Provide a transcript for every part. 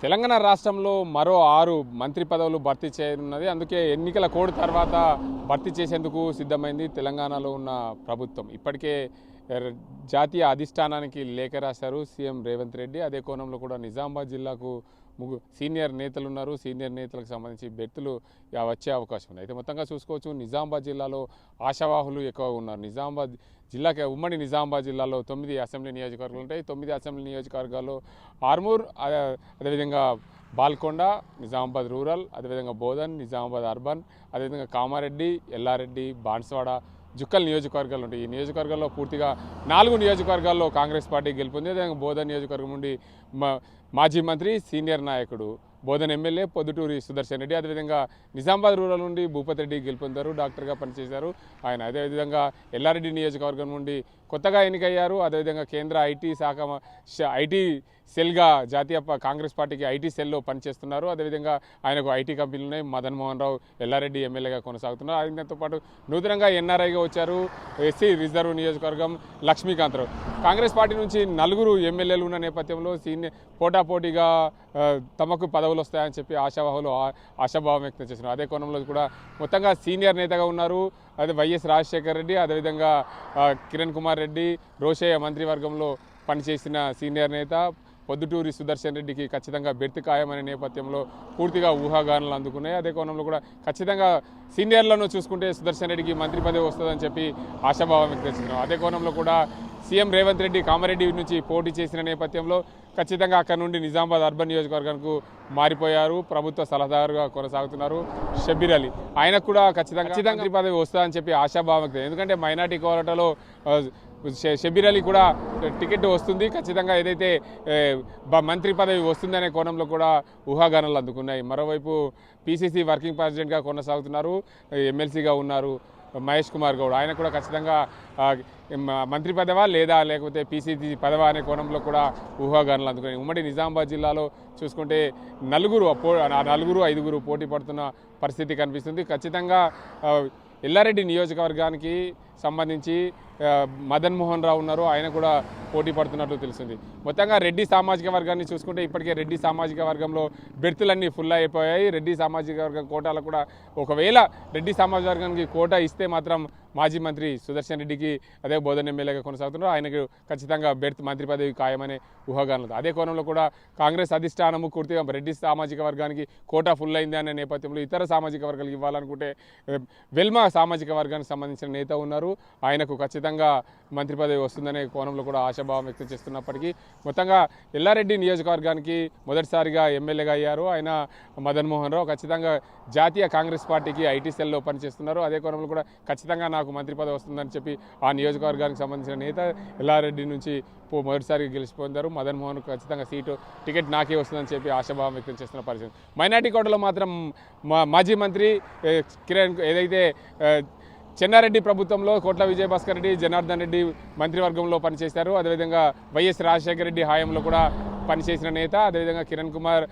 తెలంగాణ రాష్ట్రంలో మరో 6 మంత్రి పదవులు భర్తీ చేయనున్నది. అందుకే ఎన్నికల కోడ్ తర్వాత భర్తీ చేసేందుకు సిద్ధమైంది తెలంగాణలో ఉన్న ప్రభుత్వం. ఇప్పటికే జాతీయ అధిష్టానానికి లేఖ రాశారు సీఎం రేవంత్ రెడ్డి. అదే కోణంలో కూడా నిజామాబాద్ జిల్లాకు సీనియర్ నేతలు ఉన్నారు. సీనియర్ నేతలకు సంబంధించి బెర్తులు వచ్చే అవకాశం ఉంది. అయితే మొత్తంగా చూసుకోవచ్చు, నిజామాబాద్ జిల్లాలో ఆశావాహులు ఎక్కువ ఉన్నారు. నిజామాబాద్ జిల్లాకి ఉమ్మడి నిజామాబాద్ జిల్లాలో 9 అసెంబ్లీ నియోజకవర్గాలు ఉంటాయి. 9 అసెంబ్లీ నియోజకవర్గాల్లో ఆర్మూర్, అదేవిధంగా బాల్కొండ, నిజామాబాద్ రూరల్, అదేవిధంగా బోధన్, నిజామాబాద్ అర్బన్, అదేవిధంగా కామారెడ్డి, ఎల్లారెడ్డి, బాన్స్వాడ, జుక్కల్ నియోజకవర్గాలు ఉంటాయి. ఈ నియోజకవర్గాల్లో పూర్తిగా 4 నియోజకవర్గాల్లో కాంగ్రెస్ పార్టీ గెలుపొంది. అదేవిధంగా బోధన్ నియోజకవర్గం నుండి మాజీ మంత్రి, సీనియర్ నాయకుడు, బోధన్ ఎమ్మెల్యే పొద్దుటూరి సుదర్శన్ రెడ్డి, అదేవిధంగా నిజామాబాద్ రూరల్ నుండి భూపతి రెడ్డి గెలుపొందారు, డాక్టర్గా పనిచేశారు ఆయన. అదేవిధంగా ఎల్లారెడ్డి నియోజకవర్గం నుండి కొత్తగా ఎన్నికయ్యారు. అదేవిధంగా కేంద్ర ఐటీ సెల్గా జాతీయ కాంగ్రెస్ పార్టీకి ఐటీ సెల్లో పనిచేస్తున్నారు. అదేవిధంగా ఆయనకు ఐటీ కంపెనీలు ఉన్నాయి. మదన్ మోహన్ రావు ఎల్లారెడ్డి ఎమ్మెల్యేగా కొనసాగుతున్నారు. ఆయనతో పాటు నూతనంగా ఎన్ఆర్ఐగా వచ్చారు ఎస్సీ రిజర్వ్ నియోజకవర్గం లక్ష్మీకాంతరావు. కాంగ్రెస్ పార్టీ నుంచి 4 ఎమ్మెల్యేలు ఉన్న నేపథ్యంలో పోటాపోటీగా తమకు పదవులు వస్తాయని చెప్పి ఆశాభావం వ్యక్తం చేస్తున్నారు. అదే కోణంలో కూడా మొత్తంగా సీనియర్ నేతగా ఉన్నారు. అదే వైఎస్ రాజశేఖర్ రెడ్డి, అదేవిధంగా కిరణ్ కుమార్ రెడ్డి, రోషయ్య మంత్రివర్గంలో పనిచేసిన సీనియర్ నేత పొద్దుటూరి సుదర్శన్ రెడ్డికి ఖచ్చితంగా బెర్త్ ఖాయమనే నేపథ్యంలో పూర్తిగా ఊహాగానాలు అందుకున్నాయి. అదే కోణంలో కూడా ఖచ్చితంగా సీనియర్లను చూసుకుంటే సుదర్శన్ రెడ్డికి మంత్రి పదవి వస్తుందని చెప్పి ఆశాభావం వ్యక్తం చేస్తున్నారు. అదే కోణంలో కూడా సీఎం రేవంత్ రెడ్డి కామారెడ్డి నుంచి పోటీ చేసిన నేపథ్యంలో ఖచ్చితంగా అక్కడ నుండి నిజామాబాద్ అర్బన్ నియోజకవర్గానికి మారిపోయారు. ప్రభుత్వ సలహాదారుగా కొనసాగుతున్నారు షబ్బీర్ అలీ. ఆయనకు కూడా ఖచ్చితంగా మంత్రి పదవి వస్తుందని చెప్పి ఆశాభావం వ్యక్తం. ఎందుకంటే మైనార్టీ కోటాలో షబ్బీర్ అలీ కూడా టికెట్ వస్తుంది. ఖచ్చితంగా ఏదైతే మంత్రి పదవి వస్తుందనే కోణంలో కూడా ఊహాగానాలు అందుకున్నాయి. మరోవైపు పీసీసీ వర్కింగ్ ప్రెసిడెంట్గా కొనసాగుతున్నారు, ఎమ్మెల్సీగా ఉన్నారు మహేష్ కుమార్ గౌడ్. ఆయన కూడా ఖచ్చితంగా మంత్రి పదవా లేకపోతే పీసీసీ పదవా అనే కోణంలో కూడా ఊహాగానాలు అందుకున్నాయి. ఉమ్మడి నిజామాబాద్ జిల్లాలో చూసుకుంటే 5 పోటీ పడుతున్న పరిస్థితి కనిపిస్తుంది. ఖచ్చితంగా ఎల్లారెడ్డి నియోజకవర్గానికి సంబంధించి మదన్ మోహన్ రావు ఉన్నారు, ఆయన కూడా పోటీ పడుతున్నట్లు తెలిసింది. మొత్తంగా రెడ్డి సామాజిక వర్గాన్ని చూసుకుంటే ఇప్పటికే రెడ్డి సామాజిక వర్గంలో బెర్తులన్నీ ఫుల్ అయిపోయాయి. రెడ్డి సామాజిక వర్గం కోటాలు కూడా ఒకవేళ రెడ్డి సామాజిక వర్గానికి కోటా ఇస్తే మాత్రం మాజీ మంత్రి సుదర్శన్ రెడ్డికి అదే బోధన్ ఎమ్మెల్యేగా కొనసాగుతున్నారు. ఆయనకు ఖచ్చితంగా మంత్రి పదవి ఖాయమనే ఊహాగానాలు. అదే కోణంలో కూడా కాంగ్రెస్ అధిష్టానము పూర్తిగా రెడ్డి సామాజిక వర్గానికి కోటా ఫుల్ అయింది అనే నేపథ్యంలో ఇతర సామాజిక వర్గాలకు ఇవ్వాలనుకుంటే వెల్మా సామాజిక వర్గానికి సంబంధించిన నేత ఉన్నారు, ఆయనకు ఖచ్చితంగా మంత్రి పదవి వస్తుందనే కోణంలో కూడా ఆశాభావం వ్యక్తం చేస్తున్నప్పటికీ మొత్తంగా ఎల్లారెడ్డి నియోజకవర్గానికి మొదటిసారిగా ఎమ్మెల్యేగా అయ్యారు ఆయన మదన్ మోహన్ రావు. ఖచ్చితంగా జాతీయ కాంగ్రెస్ పార్టీకి ఐటీ సెల్లో పనిచేస్తున్నారు. అదే కోణంలో కూడా ఖచ్చితంగా నాకు మంత్రి పదవి వస్తుందని చెప్పి ఆ నియోజకవర్గానికి సంబంధించిన నేత ఎల్లారెడ్డి నుంచి మొదటిసారిగా గెలిచిపోయారు. మదన్ మోహన్ ఖచ్చితంగా టికెట్ నాకే వస్తుందని చెప్పి ఆశాభావం వ్యక్తం చేస్తున్న పరిస్థితి. మైనార్టీ కోటాలో మాత్రం మాజీ మంత్రి కిరణ్ ఏదైతే చెన్నారెడ్డి ప్రభుత్వంలో కోట్ల విజయభాస్కర్ రెడ్డి, జనార్దన్ రెడ్డి మంత్రివర్గంలో పనిచేశారు. అదేవిధంగా వైఎస్ రాజశేఖర రెడ్డి హయాంలో కూడా పనిచేసిన నేత. అదేవిధంగా కిరణ్ కుమార్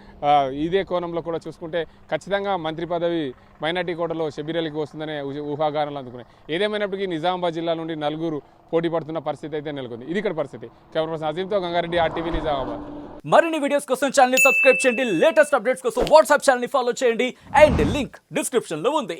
ఇదే కోణంలో కూడా చూసుకుంటే ఖచ్చితంగా మంత్రి పదవి మైనార్టీ కోటలో షబ్బీర్ అలీకి వస్తుందనే ఊహాగానాలు అందుకున్నాయి. ఏదేమైనప్పటికీ నిజామాబాద్ జిల్లా నుండి 4 పోటీ పడుతున్న పరిస్థితి అయితే నెలకొంది. ఇది ఇక్కడ పరిస్థితి. కెమెరా పర్సన్ అజీంతో గంగారెడ్డి, RTV నిజామాబాద్. మరిన్ని వీడియోస్ కోసం ఛానల్ ని సబ్స్క్రైబ్ చేయండి. లేటెస్ట్ అప్డేట్స్ కోసం వాట్సాప్ ఛానల్ ని ఫాలో చేయండి. అండ్ లింక్ డిస్క్రిప్షన్ లో ఉంది.